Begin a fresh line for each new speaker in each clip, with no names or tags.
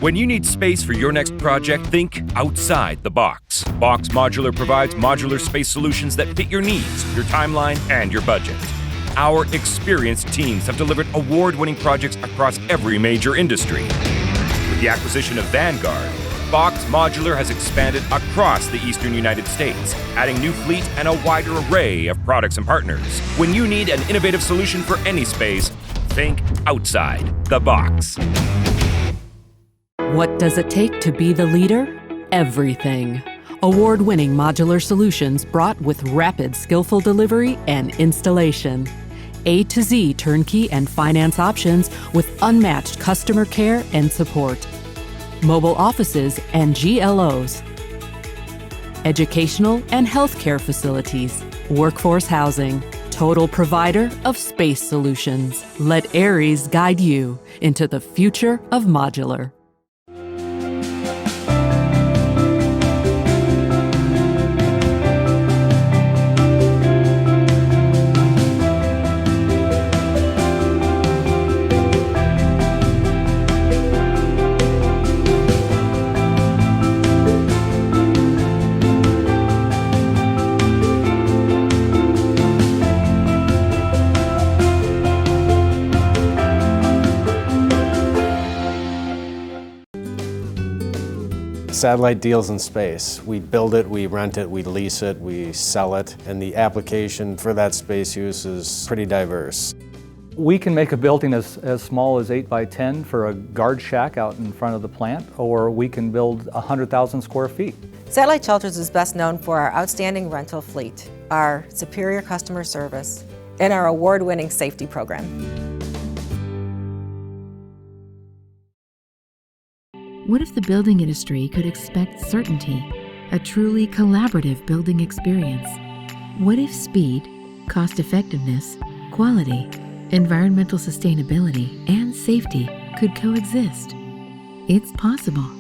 When you need space for your next project, think outside the box. Box Modular provides modular space solutions that fit your needs, your timeline, and your budget. Our experienced teams have delivered award-winning projects across every major industry. With the acquisition of Vanguard, Box Modular has expanded across the eastern United States, adding new fleet and a wider array of products and partners. When you need an innovative solution for any space, think outside the box.
What does it take to be the leader? Everything. Award-winning modular solutions brought with rapid, skillful delivery and installation. A to Z turnkey and finance options with unmatched customer care and support. Mobile offices and GLOs. Educational and healthcare facilities. Workforce housing. Total provider of space solutions. Let Aries guide you into the future of modular.
Satellite deals in space. We build it, we rent it, we lease it, we sell it, and the application for that space use is pretty diverse.
We can make a building as small as 8 by 10 for a guard shack out in front of the plant, or we can build 100,000 square feet.
Satellite Shelters is best known for our outstanding rental fleet, our superior customer service, and our award-winning safety program.
What if the building industry could expect certainty, a truly collaborative building experience? What if speed, cost-effectiveness, quality, environmental sustainability, and safety could coexist? It's possible,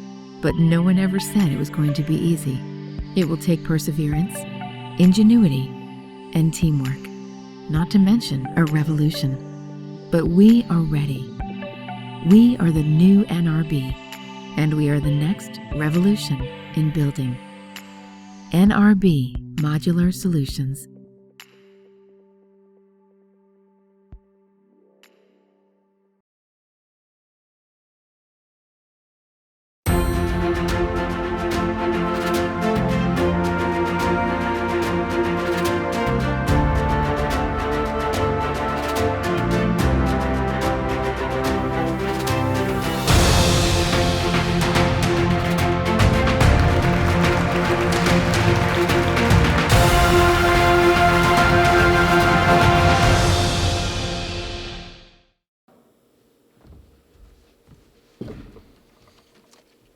but no one ever said it was going to be easy. It will take perseverance, ingenuity, and teamwork, not to mention a revolution. But we are ready. We are the new NRB. And we are the next revolution in building. NRB Modular Solutions.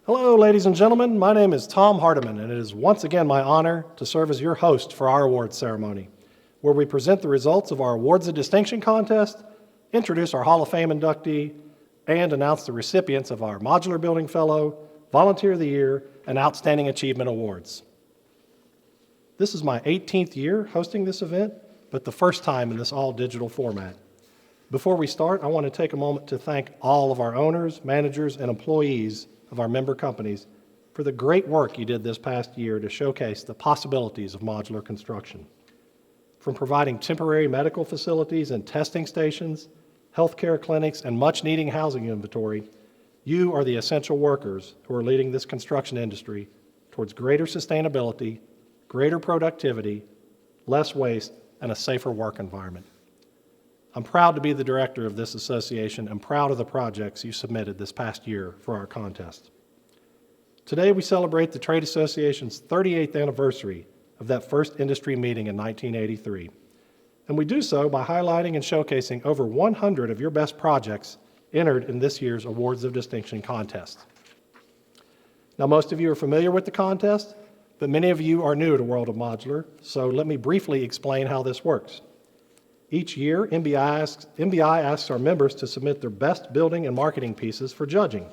Hello, ladies and gentlemen. My name is Tom Hardiman, and it is once again my honor to serve as your host for our awards ceremony, where we present the results of our Awards of Distinction contest, introduce our Hall of Fame inductee, and announce the recipients of our Modular Building Fellow, Volunteer of the Year, and Outstanding Achievement Awards. This is my 18th year hosting this event, but the first time in this all-digital format. Before we start, I want to take a moment to thank all of our owners, managers, and employees of our member companies for the great work you did this past year to showcase the possibilities of modular construction. From providing temporary medical facilities and testing stations, healthcare clinics, and much-needing housing inventory, you are the essential workers who are leading this construction industry towards greater sustainability, greater productivity, less waste, and a safer work environment. I'm proud to be the director of this association and proud of the projects you submitted this past year for our contest. Today we celebrate the Trade Association's 38th anniversary of that first industry meeting in 1983. And we do so by highlighting and showcasing over 100 of your best projects entered in this year's Awards of Distinction contest. Now, most of you are familiar with the contest, but many of you are new to World of Modular, so let me briefly explain how this works. Each year, MBI asks our members to submit their best building and marketing pieces for judging.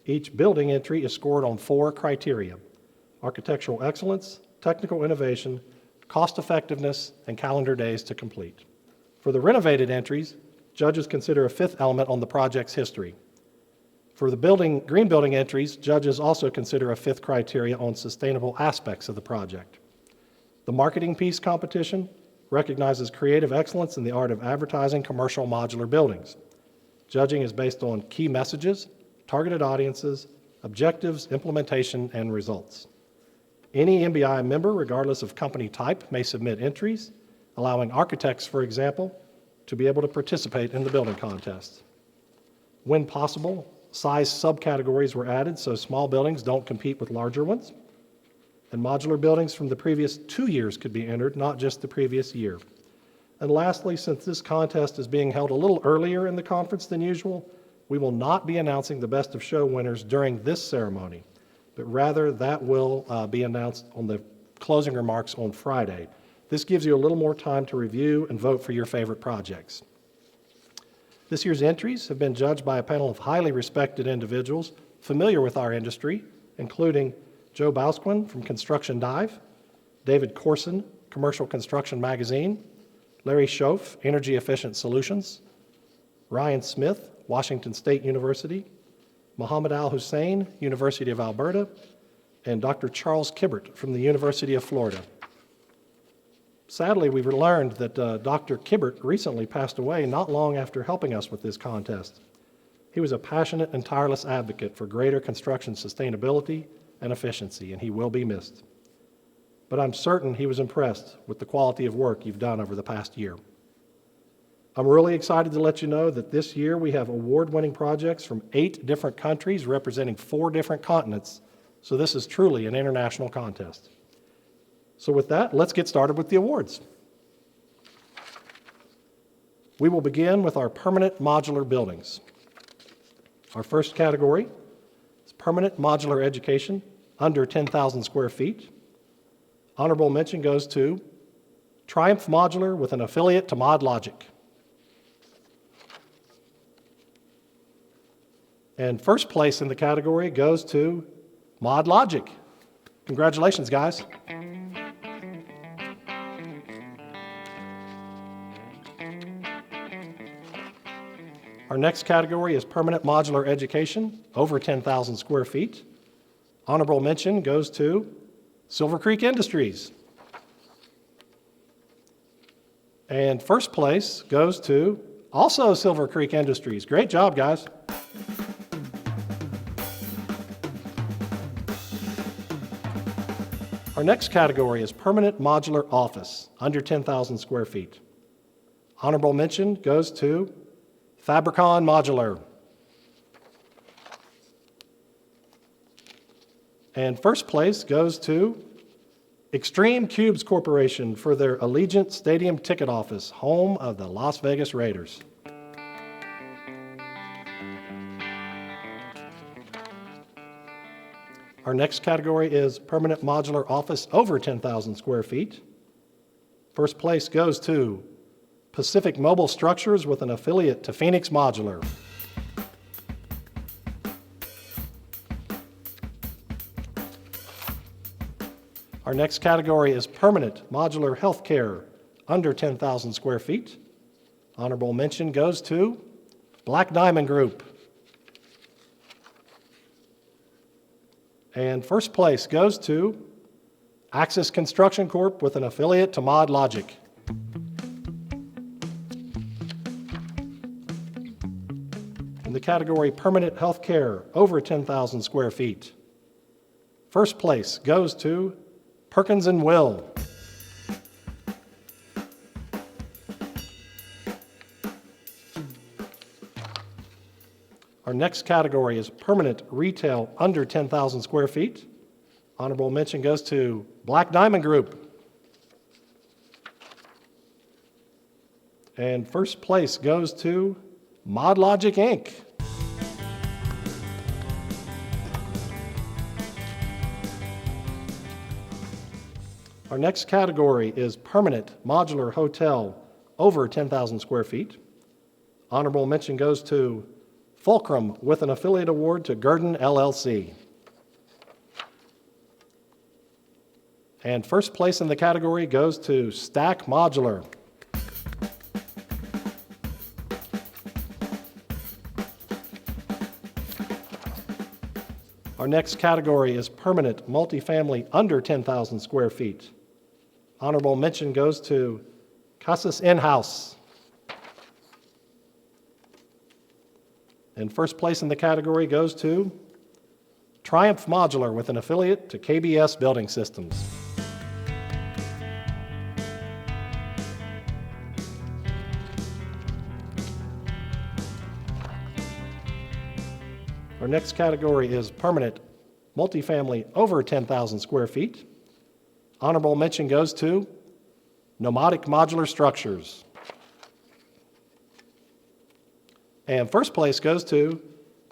Each building entry is scored on 4 criteria: architectural excellence, technical innovation, cost effectiveness, and calendar days to complete. For the renovated entries, judges consider a 5th element on the project's history. For the green building entries, judges also consider a fifth criteria on sustainable aspects of the project. The marketing piece competition recognizes creative excellence in the art of advertising commercial modular buildings. Judging is based on key messages, targeted audiences, objectives, implementation, and results. Any MBI member, regardless of company type, may submit entries, allowing architects, for example, to be able to participate in the building contest. When possible, size subcategories were added so small buildings don't compete with larger ones, and modular buildings from the previous 2 years could be entered, not just the previous year. And lastly, since this contest is being held a little earlier in the conference than usual, we will not be announcing the Best of Show winners during this ceremony, but rather that will be announced on the closing remarks on Friday. This gives you a little more time to review and vote for your favorite projects. This year's entries have been judged by a panel of highly respected individuals familiar with our industry, including Joe Bausquin from Construction Dive, David Corson, Commercial Construction Magazine, Larry Schoaf, Energy Efficient Solutions, Ryan Smith, Washington State University, Muhammad Al Hussein, University of Alberta, and Dr. Charles Kibbert from the University of Florida. Sadly, we've learned that Dr. Kibbert recently passed away not long after helping us with this contest. He was a passionate and tireless advocate for greater construction sustainability and efficiency, and he will be missed. But I'm certain he was impressed with the quality of work you've done over the past year. I'm really excited to let you know that this year we have award-winning projects from 8 different countries representing 4 different continents, so this is truly an international contest. So with that, let's get started with the awards. We will begin with our permanent modular buildings. Our first category is permanent modular education under 10,000 square feet. Honorable mention goes to Triumph Modular with an affiliate to ModLogic. And first place in the category goes to ModLogic. Congratulations, guys. Our next category is permanent modular education, over 10,000 square feet. Honorable mention goes to Silver Creek Industries. And first place goes to also Silver Creek Industries. Great job, guys. Our next category is permanent modular office, under 10,000 square feet. Honorable mention goes to Fabricon Modular. And first place goes to Extreme Cubes Corporation for their Allegiant Stadium ticket office, home of the Las Vegas Raiders. Our next category is permanent modular office over 10,000 square feet. First place goes to Pacific Mobile Structures with an affiliate to Phoenix Modular. Our next category is permanent modular healthcare under 10,000 square feet. Honorable mention goes to Black Diamond Group. And first place goes to Axis Construction Corp with an affiliate to ModLogic. In the category permanent healthcare over 10,000 square feet, first place goes to Perkins & Will. Our next category is permanent retail under 10,000 square feet. Honorable mention goes to Black Diamond Group. And first place goes to ModLogic, Inc. Our next category is permanent modular hotel over 10,000 square feet. Honorable mention goes to Fulcrum with an affiliate award to Gurdon LLC. And first place in the category goes to Stack Modular. Our next category is permanent multifamily under 10,000 square feet. Honorable mention goes to Casas In-House. And first place in the category goes to Triumph Modular with an affiliate to KBS Building Systems. Our next category is permanent multifamily over 10,000 square feet. Honorable mention goes to Nomadic Modular Structures. And first place goes to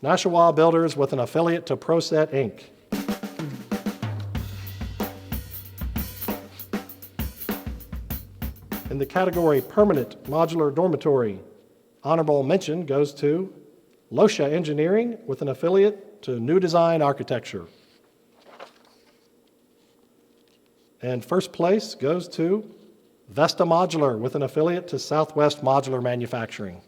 Nashua Builders with an affiliate to ProSet Inc. In the category Permanent Modular Dormitory, honorable mention goes to Losha Engineering with an affiliate to New Design Architecture. And first place goes to Vesta Modular with an affiliate to Southwest Modular Manufacturing.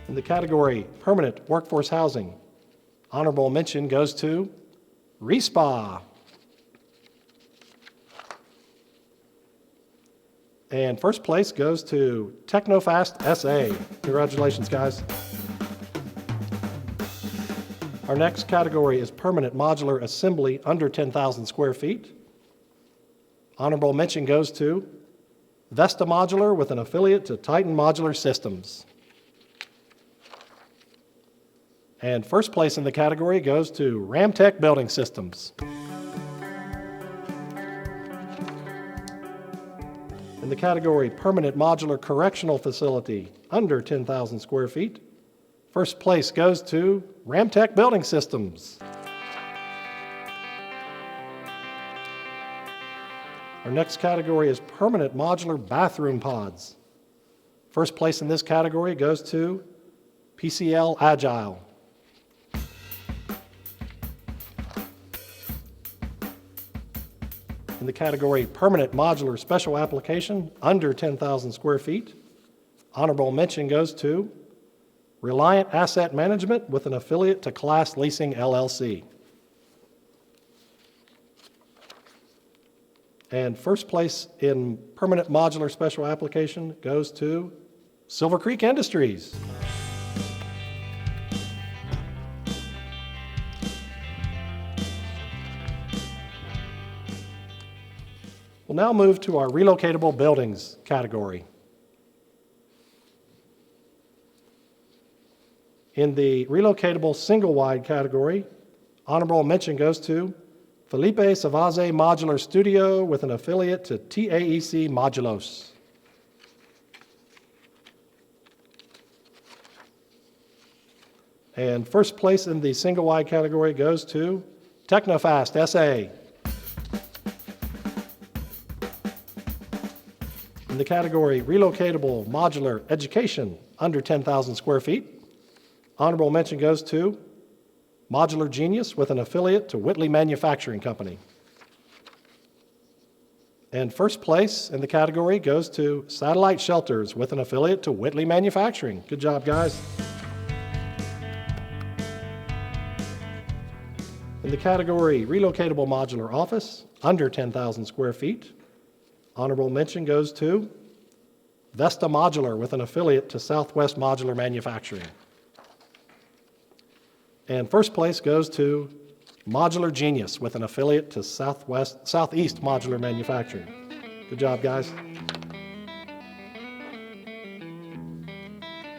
In the category Permanent Workforce Housing, honorable mention goes to ReSpa. And first place goes to Technofast SA. Congratulations, guys. Our next category is permanent modular assembly under 10,000 square feet. Honorable mention goes to Vesta Modular with an affiliate to Titan Modular Systems. And first place in the category goes to Ramtech Building Systems. In the category Permanent Modular Correctional Facility under 10,000 square feet, first place goes to Ramtech Building Systems. Our next category is Permanent Modular Bathroom Pods. First place in this category goes to PCL Agile. In the category Permanent Modular Special Application under 10,000 square feet, honorable mention goes to Reliant Asset Management with an affiliate to Class Leasing LLC. And first place in Permanent Modular Special Application goes to Silver Creek Industries. We'll now move to our Relocatable Buildings category. In the Relocatable Single-Wide category, honorable mention goes to Felipe Savazze Modular Studio with an affiliate to TAEC Modulos. And first place in the single-wide category goes to Technofast SA. In the category Relocatable Modular Education under 10,000 square feet, honorable mention goes to Modular Genius with an affiliate to Whitley Manufacturing Company. And first place in the category goes to Satellite Shelters with an affiliate to Whitley Manufacturing. Good job, guys. In the category Relocatable Modular Office under 10,000 square feet, honorable mention goes to Vesta Modular with an affiliate to Southwest Modular Manufacturing. And first place goes to Modular Genius with an affiliate to Southeast Modular Manufacturing. Good job, guys.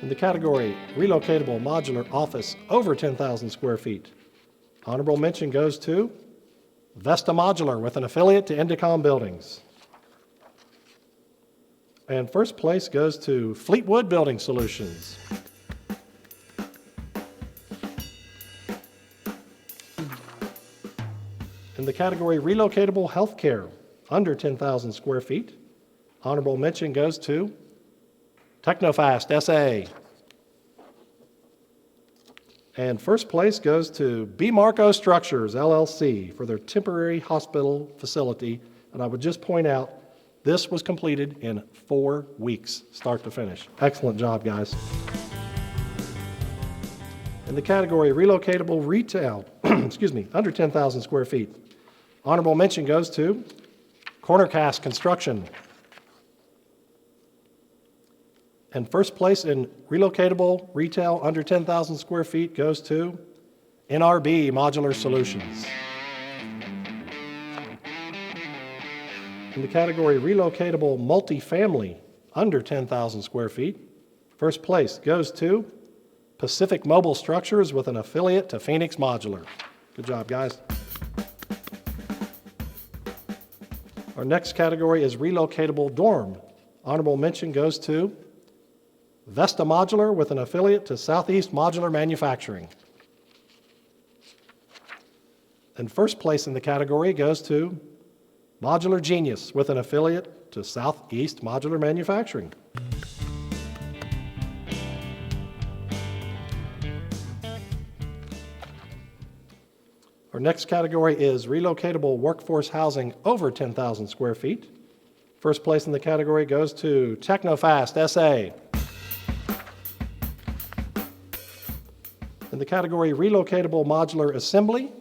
In the category Relocatable Modular Office over 10,000 square feet, honorable mention goes to Vesta Modular with an affiliate to Indicom Buildings. And first place goes to Fleetwood Building Solutions. In the category Relocatable Healthcare under 10,000 square feet, honorable mention goes to Technofast SA. And first place goes to B. Marco Structures, LLC, for their temporary hospital facility. And I would just point out, this was completed in 4 weeks, start to finish. Excellent job, guys. In the category relocatable retail, under 10,000 square feet, honorable mention goes to Corner Cast Construction. And first place in relocatable retail under 10,000 square feet goes to NRB Modular Solutions. In the category relocatable multifamily under 10,000 square feet, first place goes to Pacific Mobile Structures with an affiliate to Phoenix Modular. Good job, guys. Our next category is relocatable dorm. Honorable mention goes to Vesta Modular with an affiliate to Southeast Modular Manufacturing. And first place in the category goes to Modular Genius with an affiliate to Southeast Modular Manufacturing. Our next category is relocatable workforce housing over 10,000 square feet. First place in the category goes to Technofast SA. In the category relocatable modular assembly,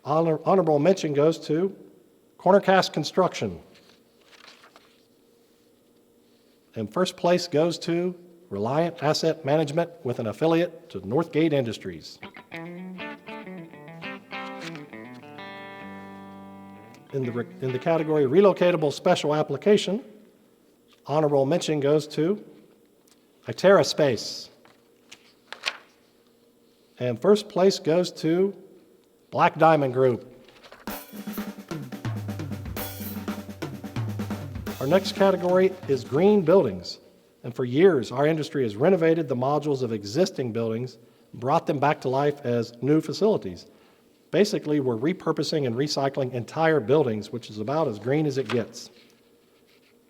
honorable mention goes to Corner Cast Construction. And first place goes to Reliant Asset Management with an affiliate to Northgate Industries. In the category relocatable special application, honorable mention goes to Itera Space. And first place goes to Black Diamond Group. Our next category is green buildings. And for years, our industry has renovated the modules of existing buildings, brought them back to life as new facilities. Basically, we're repurposing and recycling entire buildings, which is about as green as it gets.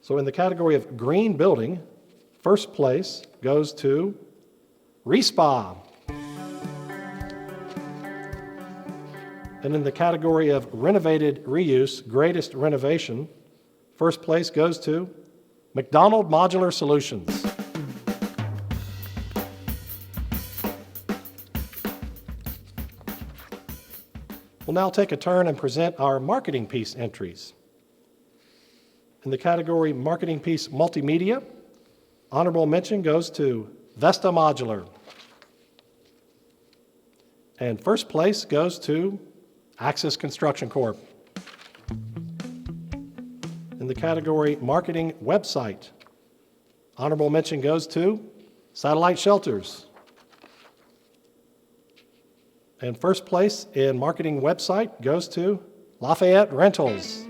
So in the category of green building, first place goes to Respa. And in the category of renovated reuse, greatest renovation, first place goes to McDonald Modular Solutions. We'll now take a turn and present our marketing piece entries. In the category marketing piece multimedia, honorable mention goes to Vesta Modular. And first place goes to Axis Construction Corp. In the category marketing website, honorable mention goes to Satellite Shelters. And first place in marketing website goes to Lafayette Rentals.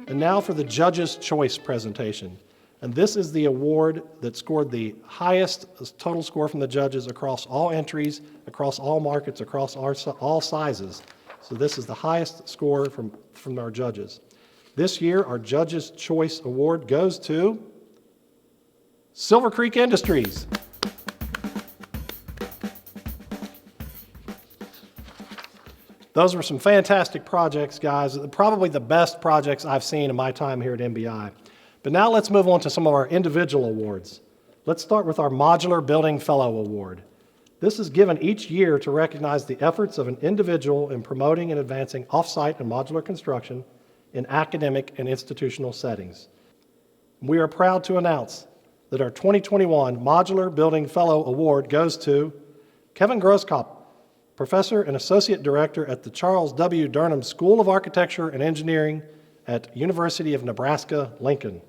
And now for the Judge's Choice presentation. And this is the award that scored the highest total score from the judges across all entries, across all markets, across all sizes. So this is the highest score from our judges. This year, our Judge's Choice Award goes to Silver Creek Industries. Those were some fantastic projects, guys. Probably the best projects I've seen in my time here at MBI. But now let's move on to some of our individual awards. Let's start with our Modular Building Fellow Award. This is given each year to recognize the efforts of an individual in promoting and advancing off-site and modular construction in academic and institutional settings. We are proud to announce that our 2021 Modular Building Fellow Award goes to Kevin Grosskopf, Professor and Associate Director at the Charles W. Durham School of Architecture and Engineering at University of Nebraska-Lincoln.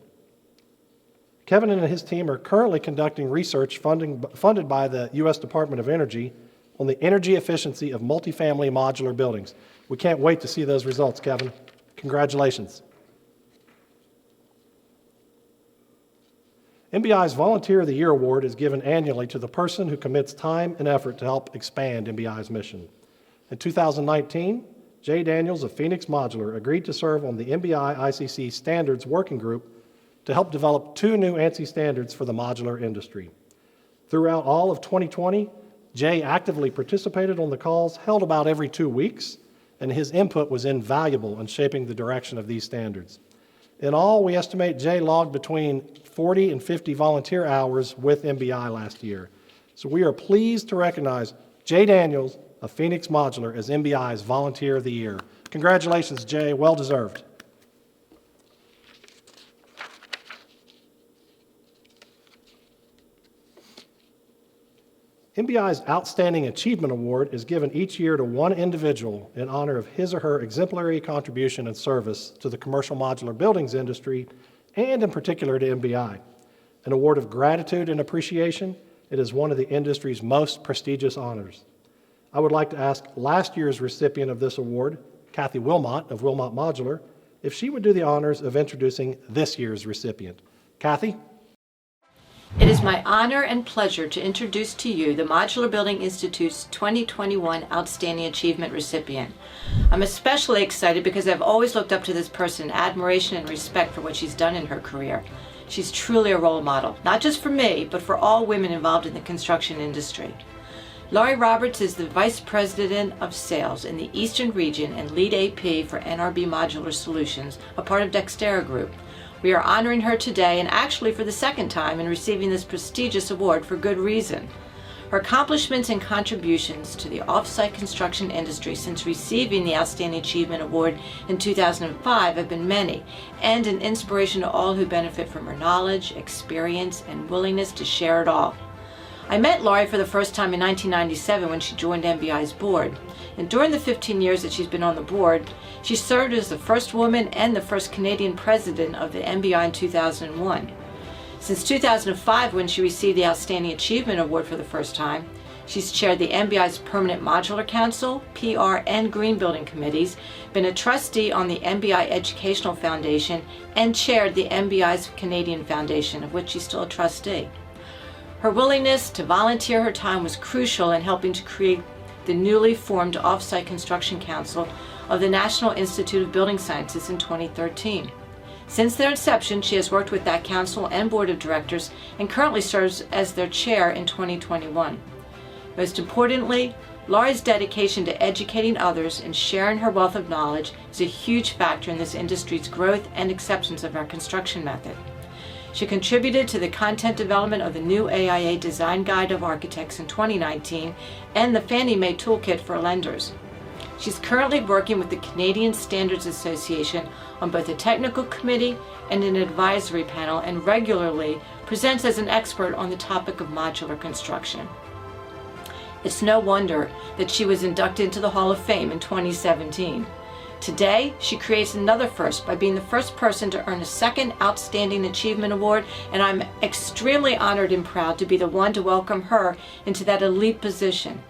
Kevin and his team are currently conducting research funded by the U.S. Department of Energy on the energy efficiency of multifamily modular buildings. We can't wait to see those results, Kevin. Congratulations. MBI's Volunteer of the Year Award is given annually to the person who commits time and effort to help expand MBI's mission. In 2019, Jay Daniels of Phoenix Modular agreed to serve on the MBI ICC Standards Working Group to help develop 2 new ANSI standards for the modular industry. Throughout all of 2020, Jay actively participated on the calls held about every 2 weeks, and his input was invaluable in shaping the direction of these standards. In all, we estimate Jay logged between 40 and 50 volunteer hours with MBI last year. So we are pleased to recognize Jay Daniels of Phoenix Modular as MBI's Volunteer of the Year. Congratulations, Jay, well deserved. MBI's Outstanding Achievement Award is given each year to one individual in honor of his or her exemplary contribution and service to the commercial modular buildings industry, and in particular to MBI. An award of gratitude and appreciation, it is one of the industry's most prestigious honors. I would like to ask last year's recipient of this award, Kathy Wilmot of Wilmot Modular, if she would do the honors of introducing this year's recipient. Kathy?
It is my honor and pleasure to introduce to you the Modular Building Institute's 2021 Outstanding Achievement recipient. I'm especially excited because I've always looked up to this person in admiration and respect for what she's done in her career. She's truly a role model, not just for me, but for all women involved in the construction industry. Laurie Roberts is the Vice President of Sales in the Eastern Region and Lead AP for NRB Modular Solutions, a part of Dextera Group. We are honoring her today, and actually for the second time, in receiving this prestigious award for good reason. Her accomplishments and contributions to the off-site construction industry since receiving the Outstanding Achievement Award in 2005 have been many, and an inspiration to all who benefit from her knowledge, experience, and willingness to share it all. I met Laurie for the first time in 1997 when she joined MBI's board. And during the 15 years that she's been on the board, she served as the first woman and the first Canadian president of the MBI in 2001. Since 2005, when she received the Outstanding Achievement Award for the first time, she's chaired the MBI's Permanent Modular Council, PR, and Green Building Committees, been a trustee on the MBI Educational Foundation, and chaired the MBI's Canadian Foundation, of which she's still a trustee. Her willingness to volunteer her time was crucial in helping to create the newly formed Off-Site Construction Council of the National Institute of Building Sciences in 2013. Since their inception, she has worked with that council and board of directors and currently serves as their chair in 2021. Most importantly, Laurie's dedication to educating others and sharing her wealth of knowledge is a huge factor in this industry's growth and acceptance of our construction method. She contributed to the content development of the new AIA Design Guide of Architects in 2019 and the Fannie Mae Toolkit for Lenders. She's currently working with the Canadian Standards Association on both a technical committee and an advisory panel, and regularly presents as an expert on the topic of modular construction. It's no wonder that she was inducted into the Hall of Fame in 2017. Today, she creates another first by being the first person to earn a second Outstanding Achievement Award, and I'm extremely honored and proud to be the one to welcome her into that elite position.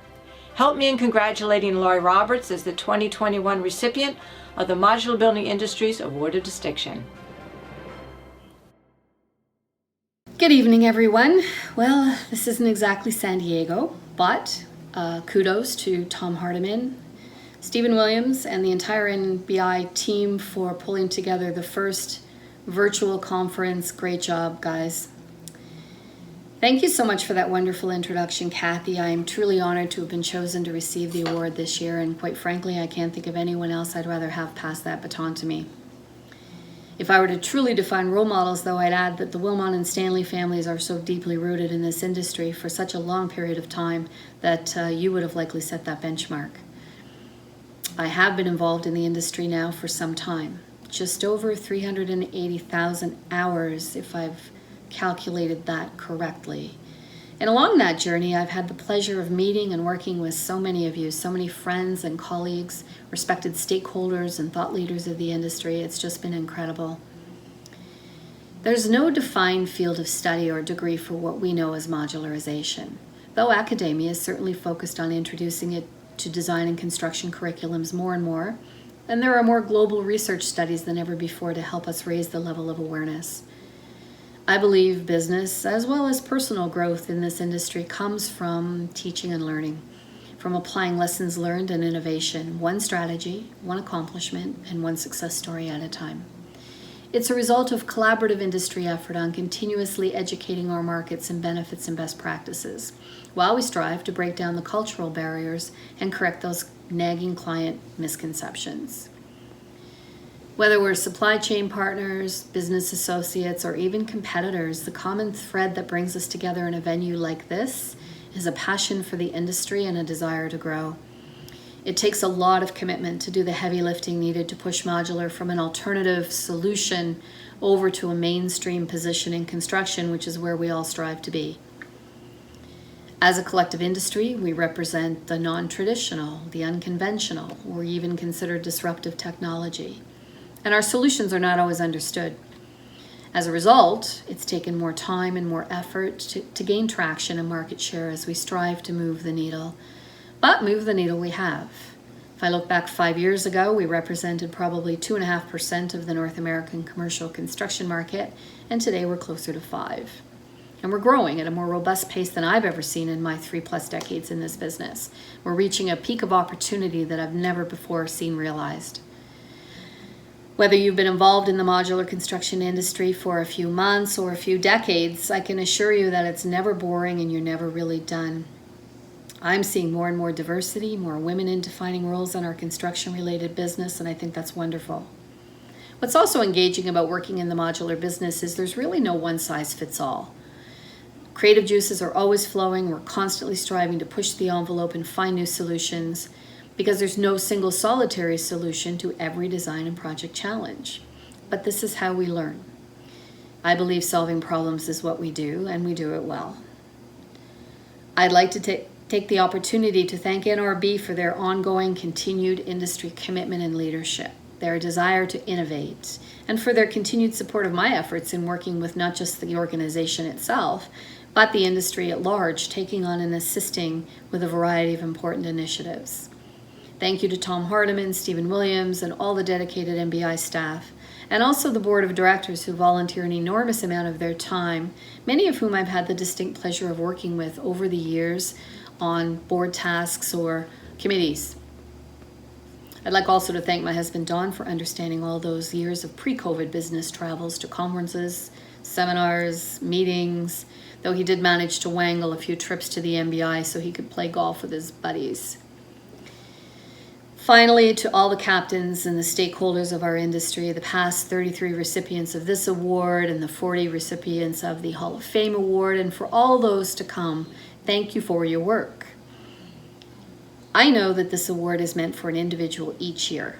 Help me in congratulating Laurie Roberts as the 2021 recipient of the Modular Building Industry's Award of Distinction.
Good evening, everyone. Well, this isn't exactly San Diego, but kudos to Tom Hardiman, Stephen Williams, and the entire NBI team for pulling together the first virtual conference. Great job, guys. Thank you so much for that wonderful introduction, Kathy. I am truly honored to have been chosen to receive the award this year, and quite frankly, I can't think of anyone else I'd rather have pass that baton to me. If I were to truly define role models, though, I'd add that the Wilmot and Stanley families are so deeply rooted in this industry for such a long period of time that you would have likely set that benchmark. I have been involved in the industry now for some time, just over 380,000 hours if I've calculated that correctly. And along that journey, I've had the pleasure of meeting and working with so many of you, so many friends and colleagues, respected stakeholders and thought leaders of the industry. It's just been incredible. There's no defined field of study or degree for what we know as modularization, though academia is certainly focused on introducing it to design and construction curriculums more and more, and there are more global research studies than ever before to help us raise the level of awareness. I believe business as well as personal growth in this industry comes from teaching and learning, from applying lessons learned and innovation, one strategy, one accomplishment, and one success story at a time. It's a result of collaborative industry effort on continuously educating our markets in benefits and best practices, while we strive to break down the cultural barriers and correct those nagging client misconceptions. Whether we're supply chain partners, business associates, or even competitors, the common thread that brings us together in a venue like this is a passion for the industry and a desire to grow. It takes a lot of commitment to do the heavy lifting needed to push modular from an alternative solution over to a mainstream position in construction, which is where we all strive to be. As a collective industry, we represent the non-traditional, the unconventional, or even considered disruptive technology. And our solutions are not always understood. As a result, it's taken more time and more effort to gain traction and market share as we strive to move the needle. But move the needle we have. If I look back 5 years ago, we represented probably 2.5% of the North American commercial construction market, and today we're closer to 5%. And we're growing at a more robust pace than I've ever seen in my 3+ decades in this business. We're reaching a peak of opportunity that I've never before seen realized. Whether you've been involved in the modular construction industry for a few months or a few decades, I can assure you that it's never boring and you're never really done. I'm seeing more and more diversity, more women in defining roles in our construction-related business, and I think that's wonderful. What's also engaging about working in the modular business is there's really no one-size-fits-all. Creative juices are always flowing. We're constantly striving to push the envelope and find new solutions, because there's no single solitary solution to every design and project challenge. But this is how we learn. I believe solving problems is what we do, and we do it well. I'd like to take the opportunity to thank NRB for their ongoing continued industry commitment and leadership, their desire to innovate, and for their continued support of my efforts in working with not just the organization itself, but the industry at large, taking on and assisting with a variety of important initiatives. Thank you to Tom Hardiman, Stephen Williams, and all the dedicated MBI staff, and also the board of directors who volunteer an enormous amount of their time, many of whom I've had the distinct pleasure of working with over the years on board tasks or committees. I'd like also to thank my husband Don for understanding all those years of pre-COVID business travels to conferences, seminars, meetings, though he did manage to wangle a few trips to the MBI so he could play golf with his buddies. Finally, to all the captains and the stakeholders of our industry, the past 33 recipients of this award and the 40 recipients of the Hall of Fame Award, and for all those to come, thank you for your work. I know that this award is meant for an individual each year,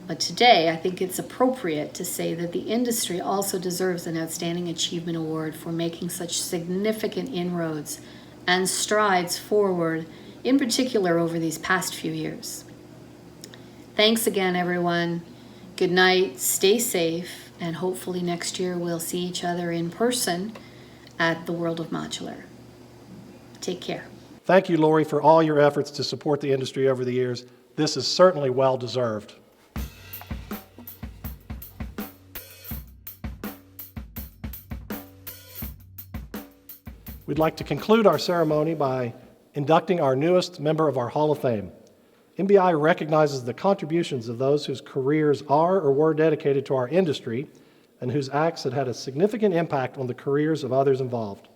but today I think it's appropriate to say that the industry also deserves an Outstanding Achievement Award for making such significant inroads and strides forward, in particular over these past few years. Thanks again, everyone. Good night, stay safe, and hopefully next year we'll see each other in person at the World of Modular. Take care.
Thank you, Laurie, for all your efforts to support the industry over the years. This is certainly well deserved. We'd like to conclude our ceremony by inducting our newest member of our Hall of Fame. MBI recognizes the contributions of those whose careers are or were dedicated to our industry and whose acts had had a significant impact on the careers of others involved.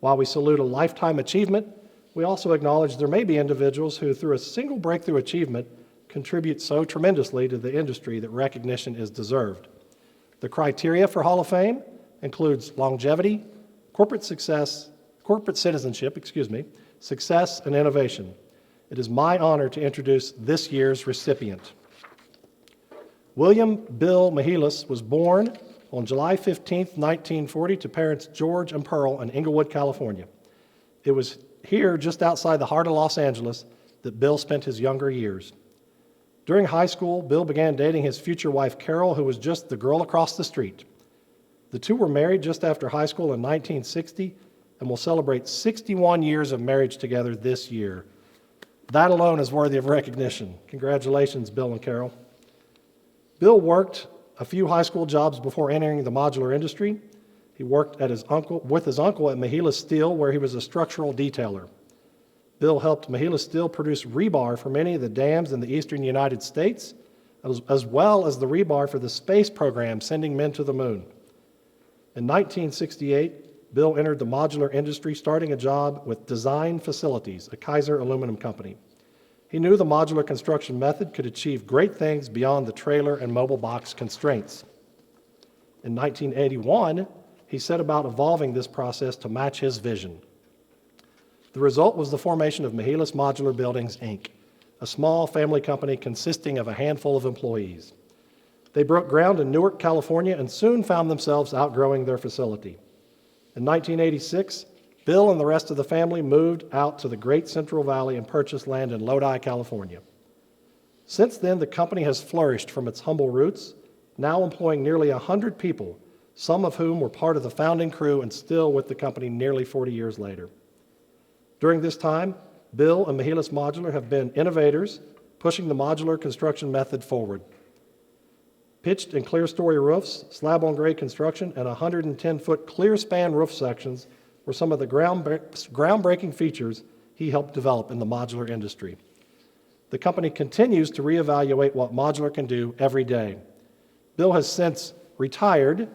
While we salute a lifetime achievement, we also acknowledge there may be individuals who, through a single breakthrough achievement, contribute so tremendously to the industry that recognition is deserved. The criteria for Hall of Fame includes longevity, corporate citizenship, success, and innovation. It is my honor to introduce this year's recipient. William Bill Mahilis was born on July 15, 1940, to parents George and Pearl in Inglewood, California. It was here, just outside the heart of Los Angeles, that Bill spent his younger years. During high school, Bill began dating his future wife, Carol, who was just the girl across the street. The two were married just after high school in 1960 and will celebrate 61 years of marriage together this year. That alone is worthy of recognition. Congratulations, Bill and Carol. Bill worked a few high school jobs before entering the modular industry. He worked with his uncle at Mahilis Steel, where he was a structural detailer. Bill helped Mahilis Steel produce rebar for many of the dams in the eastern United States, as well as the rebar for the space program sending men to the moon. In 1968, Bill entered the modular industry, starting a job with Design Facilities, a Kaiser aluminum company. He knew the modular construction method could achieve great things beyond the trailer and mobile box constraints. In 1981, he set about evolving this process to match his vision. The result was the formation of Mahilis Modular Buildings, Inc., a small family company consisting of a handful of employees. They broke ground in Newark, California, and soon found themselves outgrowing their facility. In 1986, Bill and the rest of the family moved out to the Great Central Valley and purchased land in Lodi, California. Since then, the company has flourished from its humble roots, now employing nearly 100 people, some of whom were part of the founding crew and still with the company nearly 40 years later. During this time, Bill and Mahilis Modular have been innovators, pushing the modular construction method forward. Pitched and clear-story roofs, slab-on-grade construction, and 110-foot clear-span roof sections were some of the groundbreaking features he helped develop in the modular industry. The company continues to reevaluate what modular can do every day. Bill has since retired,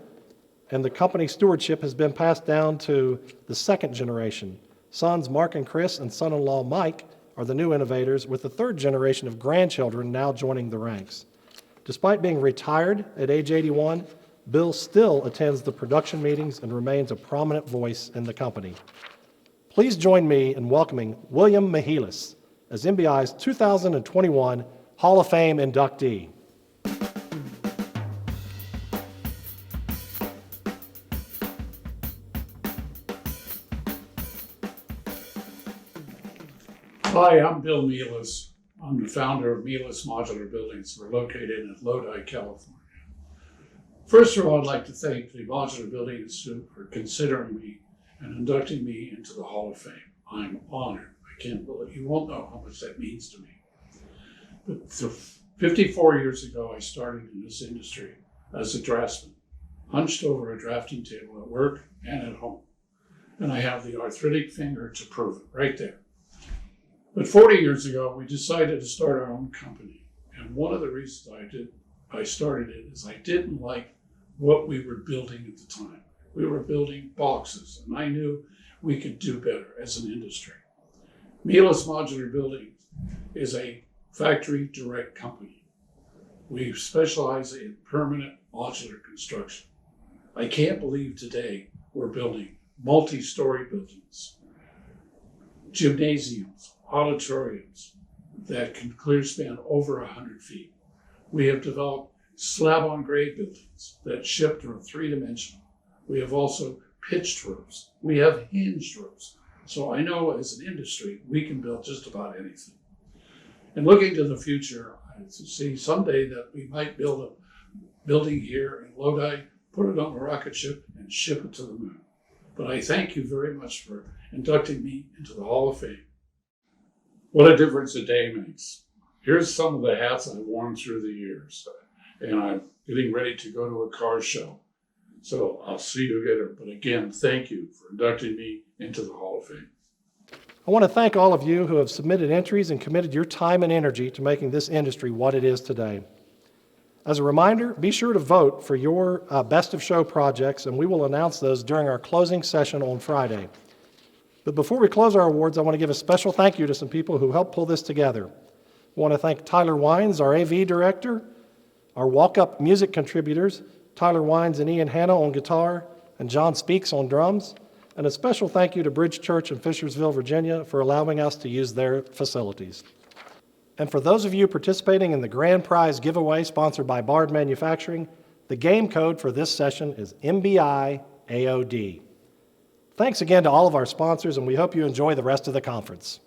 and the company stewardship has been passed down to the second generation. Sons Mark and Chris and son-in-law Mike are the new innovators, with the third generation of grandchildren now joining the ranks. Despite being retired at age 81, Bill still attends the production meetings and remains a prominent voice in the company. Please join me in welcoming William Mahilis as MBI's 2021 Hall of Fame inductee.
Hi, I'm Bill Mahilis. I'm the founder of Mahilis Modular Buildings. We're located in Lodi, California. First of all, I'd like to thank the Modular Building Institute for considering me and inducting me into the Hall of Fame. I'm honored. I can't believe, you won't know how much that means to me. But 54 years ago, I started in this industry as a draftsman, hunched over a drafting table at work and at home. And I have the arthritic finger to prove it, right there. But 40 years ago, we decided to start our own company. And one of the reasons I started it is I didn't like what we were building at the time. We were building boxes, and I knew we could do better as an industry. Mahilis Modular Buildings is a factory direct company. We specialize in permanent modular construction. I can't believe today we're building multi-story buildings, gymnasiums, auditoriums that can clear span over 100 feet. We have developed slab-on-grade buildings that shift are three-dimensional. We have also pitched roofs. We have hinged roofs. So I know as an industry, we can build just about anything. And looking to the future, I see someday that we might build a building here in Lodi, put it on a rocket ship, and ship it to the moon. But I thank you very much for inducting me into the Hall of Fame. What a difference a day makes. Here's some of the hats I've worn through the years, and I'm getting ready to go to a car show. So I'll see you later. But again, thank you for inducting me into the Hall of Fame.
I want to thank all of you who have submitted entries and committed your time and energy to making this industry what it is today. As a reminder, be sure to vote for your Best of Show projects, and we will announce those during our closing session on Friday. But before we close our awards, I want to give a special thank you to some people who helped pull this together. I want to thank Tyler Wines, our AV director, our walk-up music contributors, Tyler Wines and Ian Hanna on guitar, and John Speaks on drums, and a special thank you to Bridge Church in Fishersville, Virginia, for allowing us to use their facilities. And for those of you participating in the grand prize giveaway sponsored by Bard Manufacturing, the game code for this session is MBI-AOD. Thanks again to all of our sponsors, and we hope you enjoy the rest of the conference.